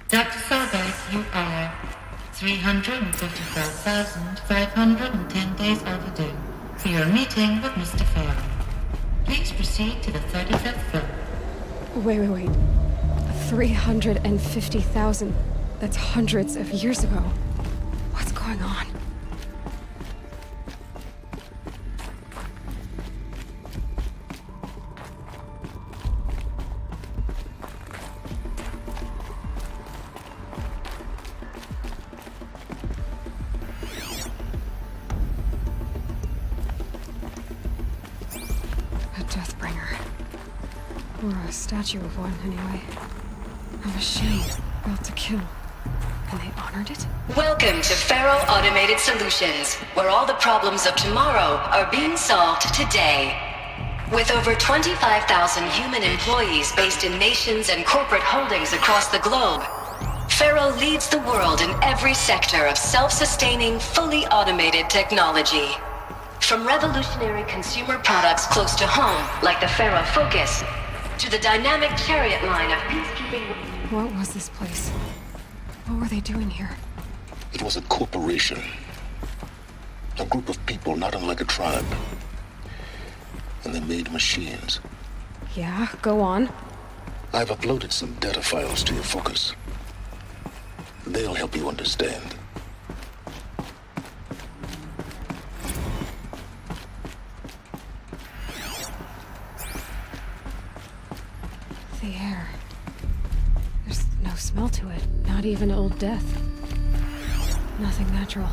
Dr. Sargate, you are 354,510 days overdue for your meeting with Mr. Farrell. Please proceed to the 35th floor. Wait. 350,000. That's hundreds of years ago. What's going on? A Deathbringer. Or a statue of one, anyway. A machine built to kill. And they honored it? Welcome to Faro Automated Solutions, where all the problems of tomorrow are being solved today. With over 25,000 human employees based in nations and corporate holdings across the globe, Faro leads the world in every sector of self-sustaining, fully automated technology. From revolutionary consumer products close to home, like the Faro Focus, to the dynamic chariot line of peacekeeping... What was this place? What were they doing here? It was a corporation. A group of people not unlike a tribe. And they made machines. Yeah, go on. I've uploaded some data files to your Focus. They'll help you understand. The air. There's no smell to it. Not even old death. Nothing natural.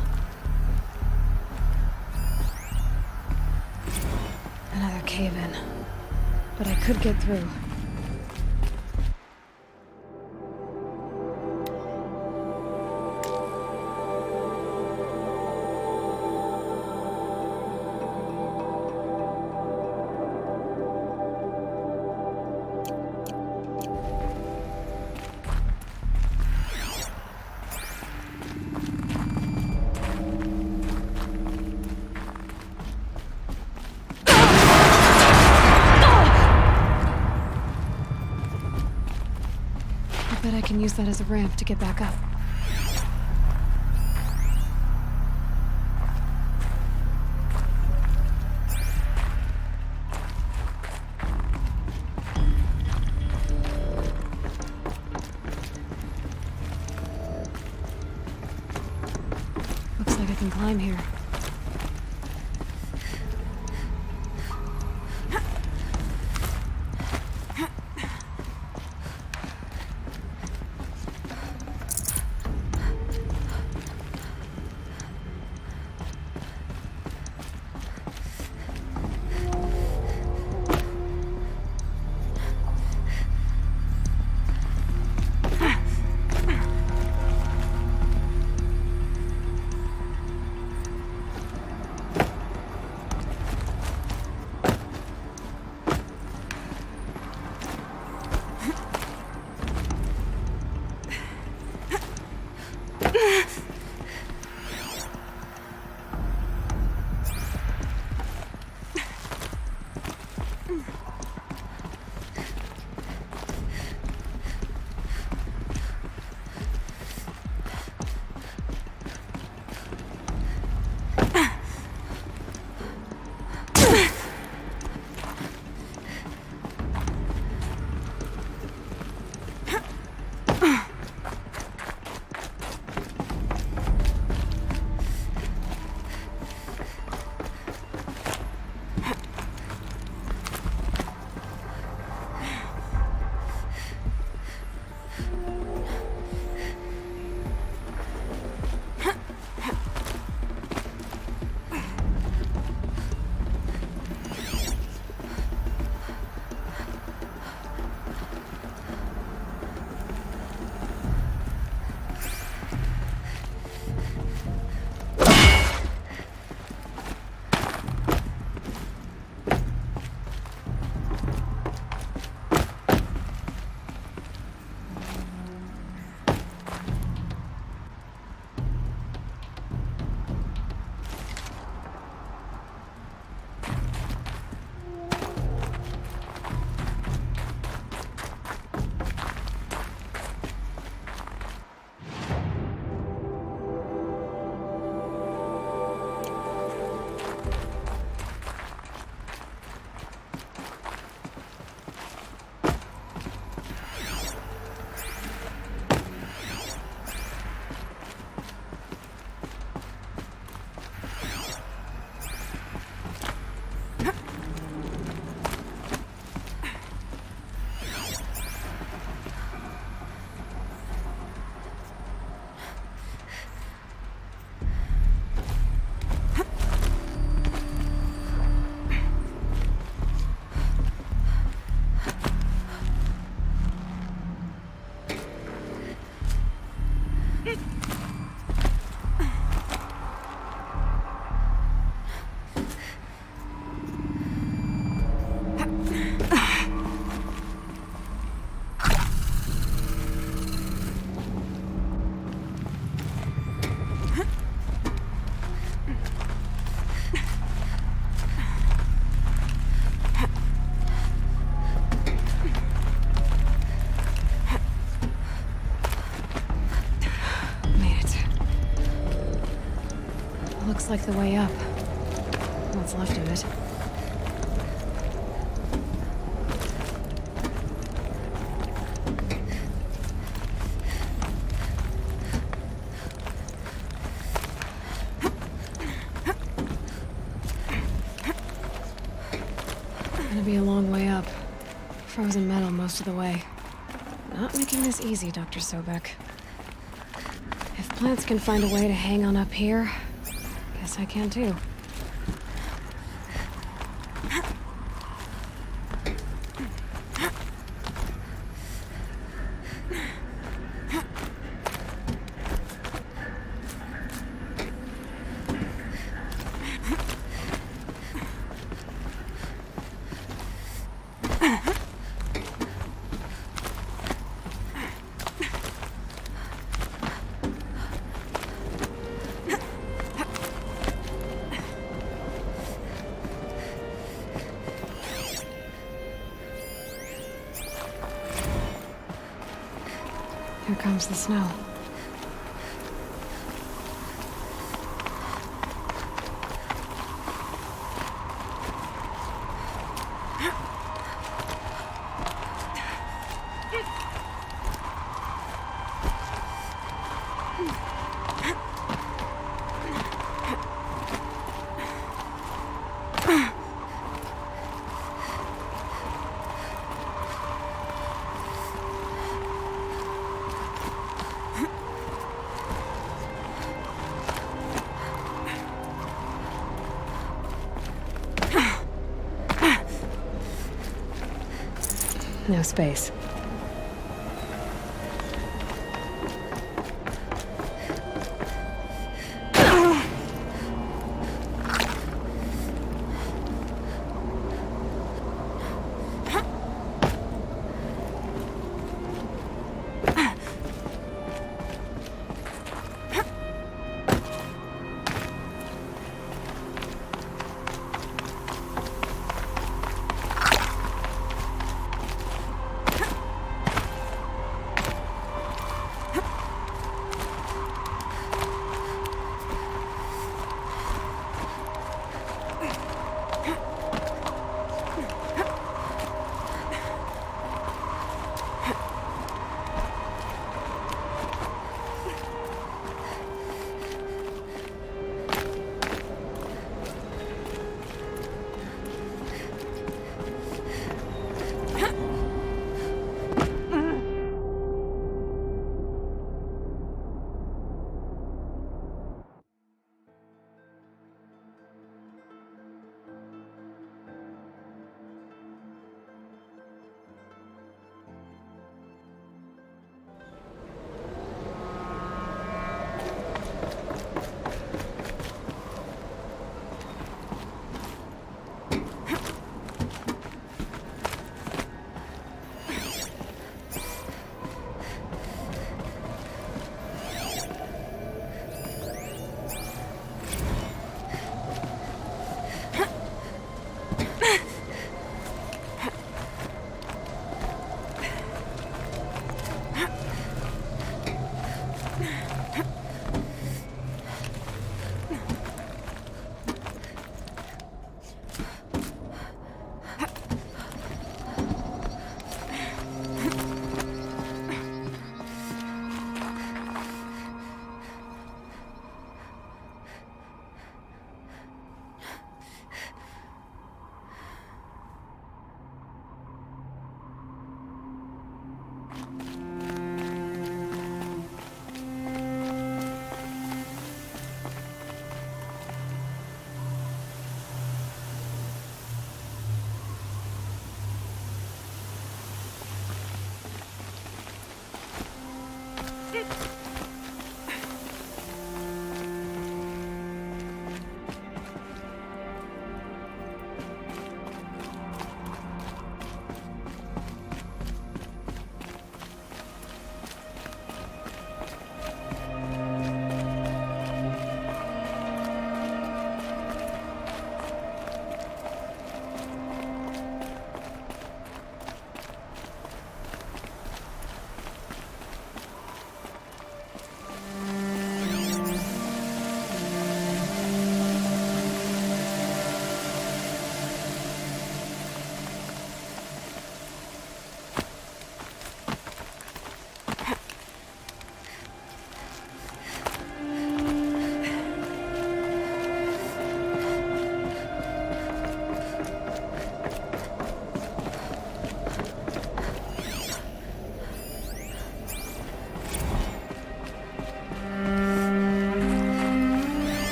Another cave-in. But I could get through. I bet I can use that as a ramp to get back up. Looks like I can climb here. Looks like the way up. What's left of it. Gonna be a long way up. Frozen metal most of the way. Not making this easy, Dr. Sobek. If plants can find a way to hang on up here, guess I can too. Here comes the snow. No space.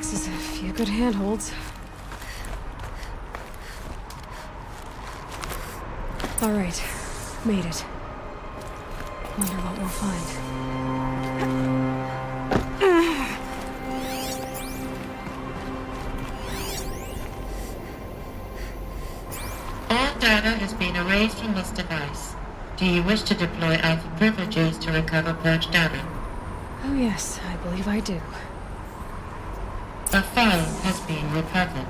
Takes us a few good handholds. All right, made it. Wonder what we'll find. All data has been erased from this device. Do you wish to deploy Alpha privileges to recover purged data? Oh yes, I believe I do. A file has been recovered.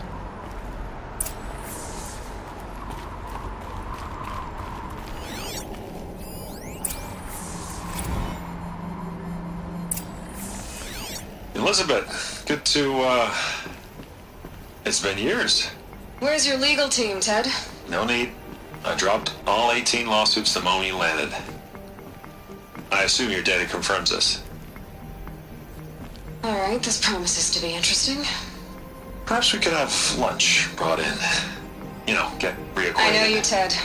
Elizabeth, good to, it's been years. Where's your legal team, Ted? No need. I dropped all 18 lawsuits the moment you landed. I assume your data confirms this. All right, this promises to be interesting. Perhaps we could have lunch brought in. You know, get reacquainted. I know you, Ted.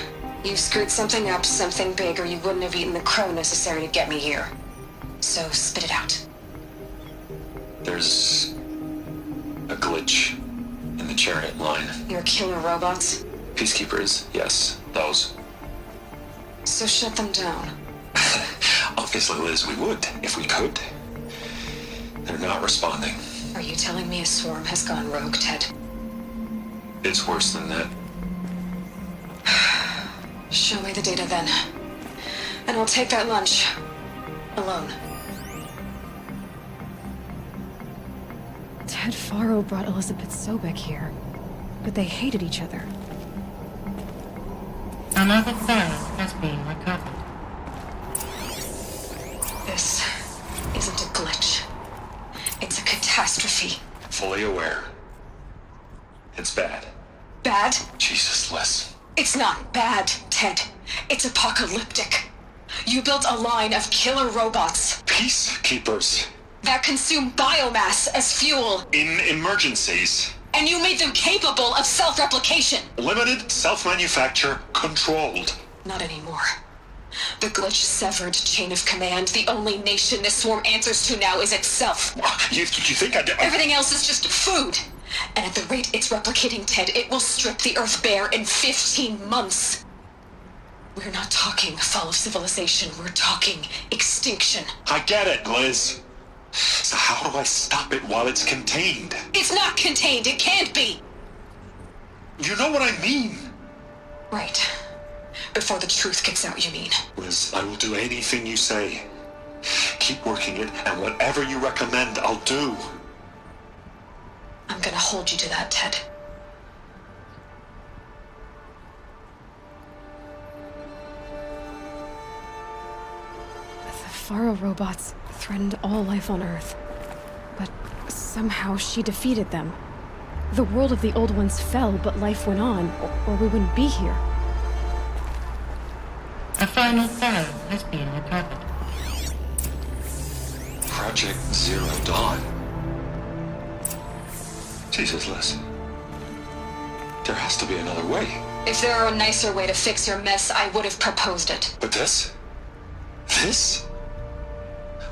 You screwed something up, something big, or you wouldn't have eaten the crow necessary to get me here. So spit it out. There's a glitch in the chariot line. Your killer robots? Peacekeepers, yes, those. So shut them down. Obviously, Liz, we would, if we could. They're not responding. Are you telling me a swarm has gone rogue, Ted? It's worse than that. Show me the data then. And I'll take that lunch. Alone. Ted Faro brought Elizabeth Sobek here, but they hated each other. Another file has been recovered. This isn't a glitch. It's a catastrophe. Fully aware. It's bad. Bad? Jesus, Liz. It's not bad, Ted. It's apocalyptic. You built a line of killer robots Peacekeepers. that consume biomass as fuel, In emergencies. and you made them capable of self-replication. Limited, self-manufacture, controlled. Not anymore. The glitch severed chain of command. The only nation this swarm answers to now is itself. You think I did? Everything else is just food. And at the rate it's replicating, Ted, it will strip the Earth bare in 15 months. We're not talking fall of civilization. We're talking extinction. I get it, Liz. So how do I stop it while it's contained? It's not contained. It can't be. You know what I mean. Right. Before the truth gets out, you mean? Liz, I will do anything you say. Keep working it, and whatever you recommend, I'll do. I'm gonna hold you to that, Ted. The Faro robots threatened all life on Earth. But somehow she defeated them. The world of the old ones fell, but life went on, or we wouldn't be here. A final file has been recovered. Project Zero Dawn. Jesus, Liz. There has to be another way. If there were a nicer way to fix your mess, I would have proposed it. But this? This?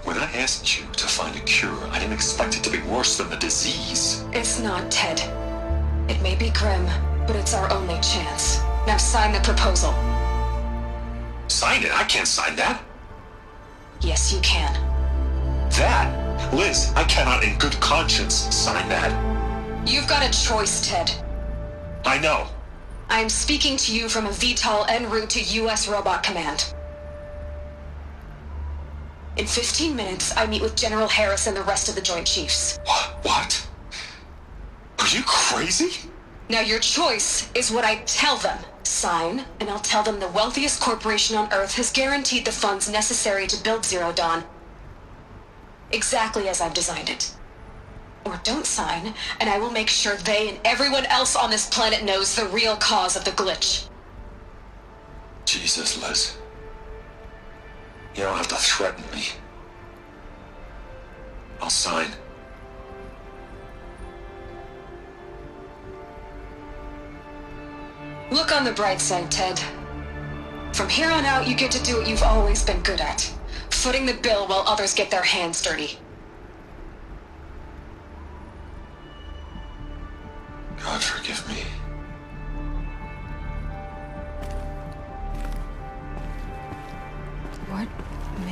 When I asked you to find a cure, I didn't expect it to be worse than the disease. It's not, Ted. It may be grim, but it's our only chance. Now sign the proposal. Sign it? I can't sign that. Yes, you can. That? Liz, I cannot in good conscience sign that. You've got a choice, Ted. I know. I am speaking to you from a VTOL en route to U.S. Robot Command. In 15 minutes, I meet with General Harris and the rest of the Joint Chiefs. What? Are you crazy? Now your choice is what I tell them. Sign, and I'll tell them the wealthiest corporation on Earth has guaranteed the funds necessary to build Zero Dawn. Exactly as I've designed it. Or don't sign, and I will make sure they and everyone else on this planet knows the real cause of the glitch. Jesus, Liz. You don't have to threaten me. I'll sign. Look on the bright side, Ted. From here on out, you get to do what you've always been good at. Footing the bill while others get their hands dirty.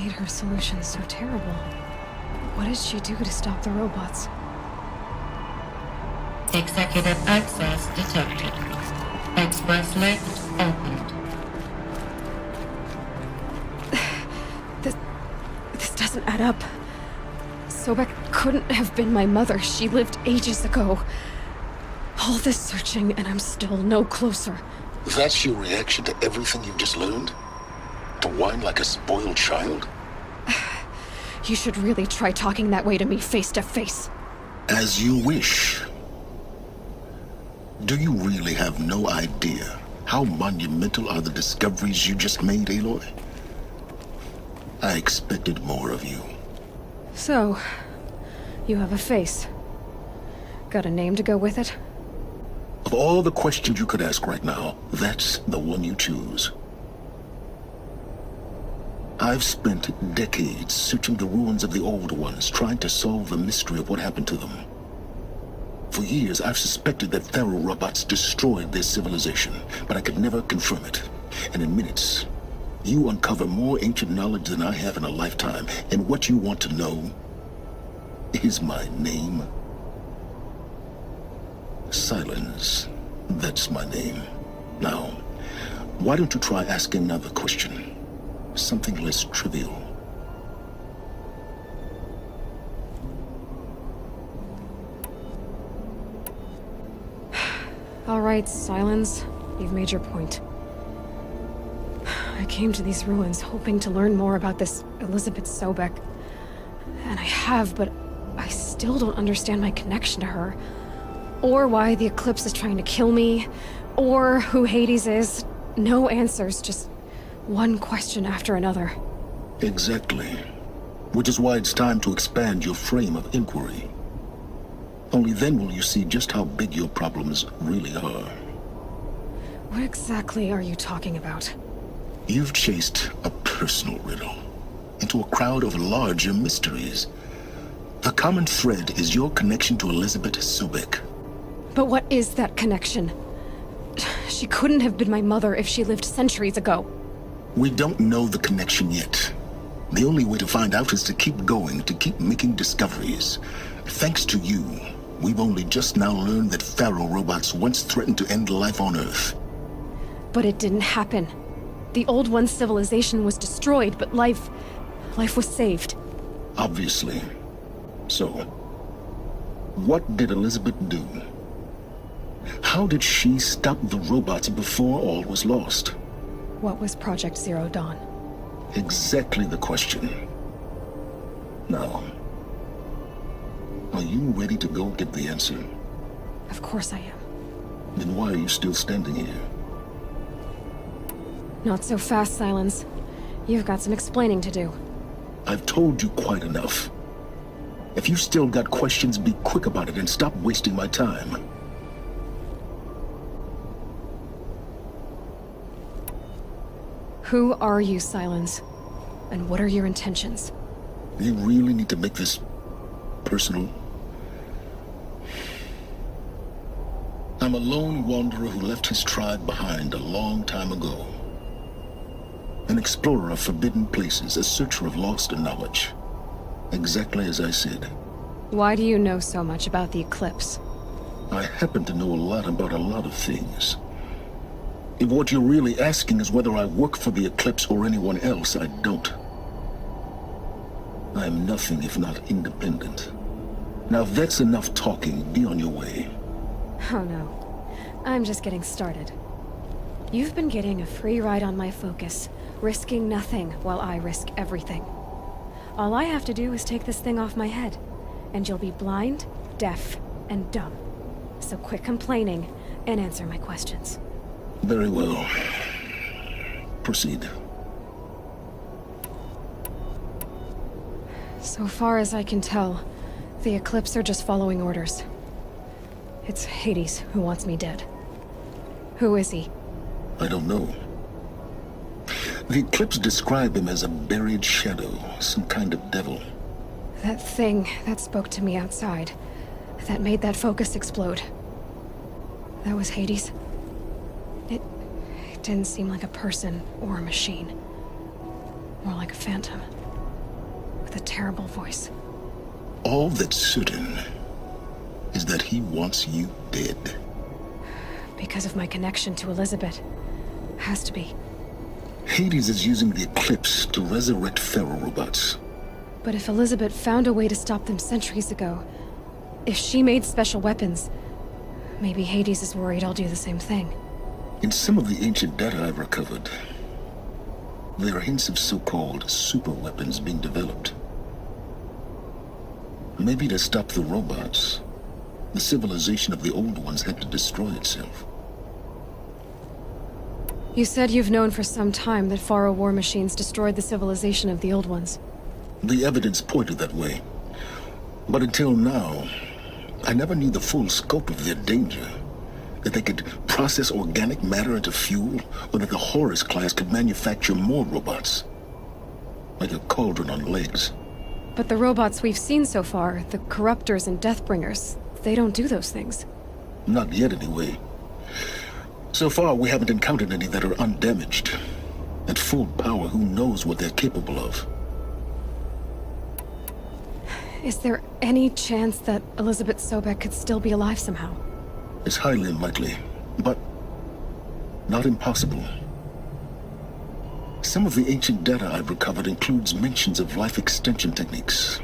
made her solution so terrible? What did she do to stop the robots? Executive access detected. Express lift opened. This doesn't add up. Sobek couldn't have been my mother. She lived ages ago. All this searching, and I'm still no closer. That's your reaction to everything you've just learned? To whine like a spoiled child? You should really try talking that way to me face to face. As you wish. Do you really have no idea how monumental are the discoveries you just made, Aloy? I expected more of you. So, you have a face. Got a name to go with it? Of all the questions you could ask right now, that's the one you choose. I've spent decades searching the ruins of the old ones, trying to solve the mystery of what happened to them. For years, I've suspected that Faro robots destroyed their civilization, but I could never confirm it. And in minutes, you uncover more ancient knowledge than I have in a lifetime, and what you want to know is my name. Silence. That's my name. Now, why don't you try asking another question? Something less trivial. All right, Silence. You've made your point. I came to these ruins hoping to learn more about this Elizabeth Sobek. And I have, but I still don't understand my connection to her. Or why the Eclipse is trying to kill me. Or who Hades is. No answers, just one question after another. Exactly. Which is why it's time to expand your frame of inquiry. Only then will you see just how big your problems really are. What exactly are you talking about? You've chased a personal riddle into a crowd of larger mysteries. The common thread is your connection to Elizabeth Sobek. But what is that connection? She couldn't have been my mother if she lived centuries ago. We don't know the connection yet. The only way to find out is to keep going, to keep making discoveries. Thanks to you, we've only just now learned that Faro robots once threatened to end life on Earth. But it didn't happen. The Old One's civilization was destroyed, but life was saved. Obviously. So, what did Elizabeth do? How did she stop the robots before all was lost? What was Project Zero Dawn? Exactly the question. Now, are you ready to go get the answer? Of course I am. Then why are you still standing here? Not so fast, Silence. You've got some explaining to do. I've told you quite enough. If you still got questions, be quick about it and stop wasting my time. Who are you, Silence? And what are your intentions? You really need to make this personal? I'm a lone wanderer who left his tribe behind a long time ago. An explorer of forbidden places, a searcher of lost knowledge. Exactly as I said. Why do you know so much about the Eclipse? I happen to know a lot about a lot of things. If what you're really asking is whether I work for the Eclipse or anyone else, I don't. I am nothing if not independent. Now if that's enough talking, be on your way. Oh no. I'm just getting started. You've been getting a free ride on my focus, risking nothing while I risk everything. All I have to do is take this thing off my head, and you'll be blind, deaf, and dumb. So quit complaining and answer my questions. Very well. Proceed. So far as I can tell, the Eclipse are just following orders. It's Hades who wants me dead. Who is he? I don't know. The Eclipse describe him as a buried shadow, some kind of devil. That thing that spoke to me outside, that made that focus explode. That was Hades. It didn't seem like a person or a machine. More like a phantom. with a terrible voice. All that's certain is that he wants you dead. Because of my connection to Elizabeth. Has to be. Hades is using the eclipse to resurrect feral robots. But if Elizabeth found a way to stop them centuries ago, if she made special weapons, maybe Hades is worried I'll do the same thing. In some of the ancient data I've recovered, there are hints of so-called super weapons being developed. Maybe to stop the robots, the civilization of the old ones had to destroy itself. You said you've known for some time that Faro war machines destroyed the civilization of the old ones. The evidence pointed that way. But until now, I never knew the full scope of their danger. That they could process organic matter into fuel, or that the Horus class could manufacture more robots. Like a cauldron on legs. But the robots we've seen so far, the Corruptors and Deathbringers, they don't do those things. Not yet, anyway. So far, we haven't encountered any that are undamaged. At full power, who knows what they're capable of? Is there any chance that Elizabeth Sobek could still be alive somehow? It's highly unlikely, but not impossible. Some of the ancient data I've recovered includes mentions of life extension techniques.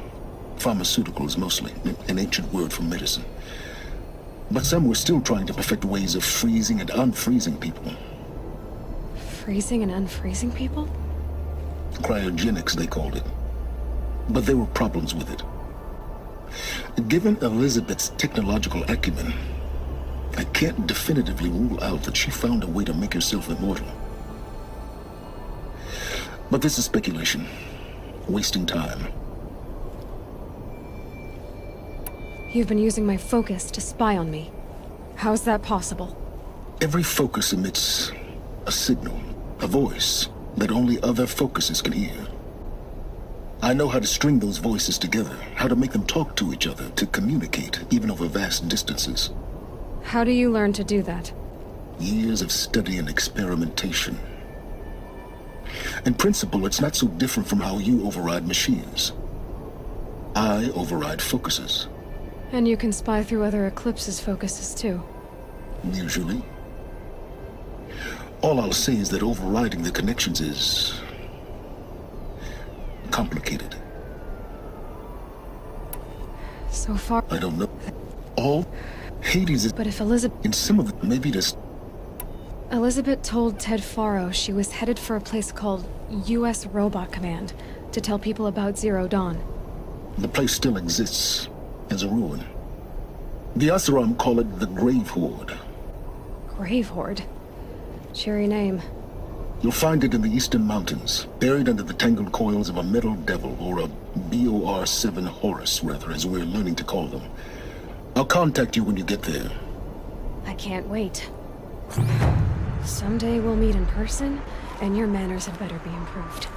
Pharmaceuticals, mostly, an ancient word for medicine. But some were still trying to perfect ways of freezing and unfreezing people. Freezing and unfreezing people? Cryogenics, they called it. But there were problems with it. Given Elizabeth's technological acumen, I can't definitively rule out that she found a way to make herself immortal. But this is speculation. Wasting time. You've been using my focus to spy on me. How's that possible? Every focus emits a signal, a voice, that only other focuses can hear. I know how to string those voices together, how to make them talk to each other, to communicate, even over vast distances. How do you learn to do that? Years of study and experimentation. In principle, it's not so different from how you override machines. I override focuses. And you can spy through other Eclipse's focuses too. Usually. All I'll say is that overriding the connections is complicated. So far, I don't know. All Hades is, but if Elizabeth... in some of it, maybe just Elizabeth told Ted Faro she was headed for a place called U.S. Robot Command to tell people about Zero Dawn. the place still exists as a ruin. The Asaram call it the Grave Horde. Grave Horde? Cheery name. You'll find it in the eastern mountains, buried under the tangled coils of a metal devil, or a BOR-7 Horus, rather, as we're learning to call them. I'll contact you when you get there. I can't wait. Someday we'll meet in person, and your manners had better be improved.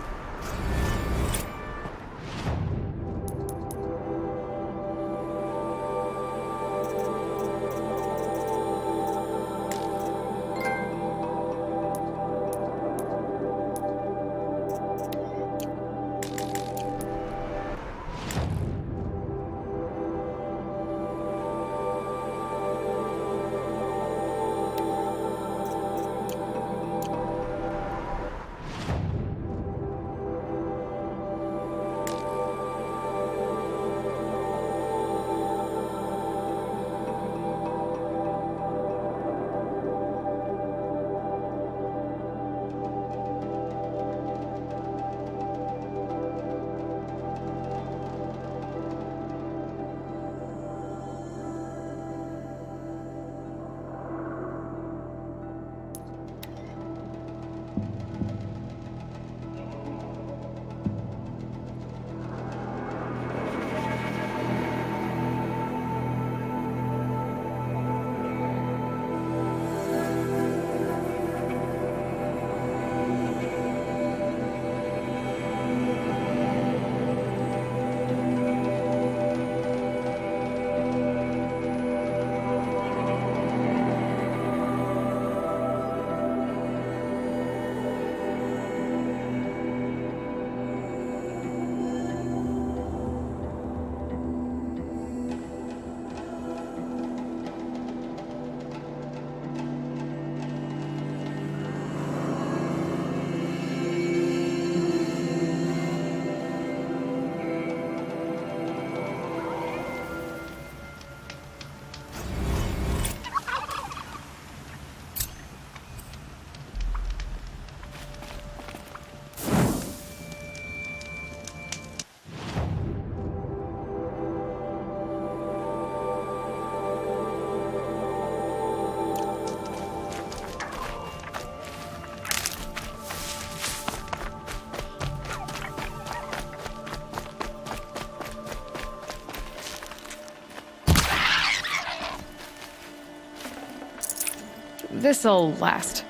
This'll last.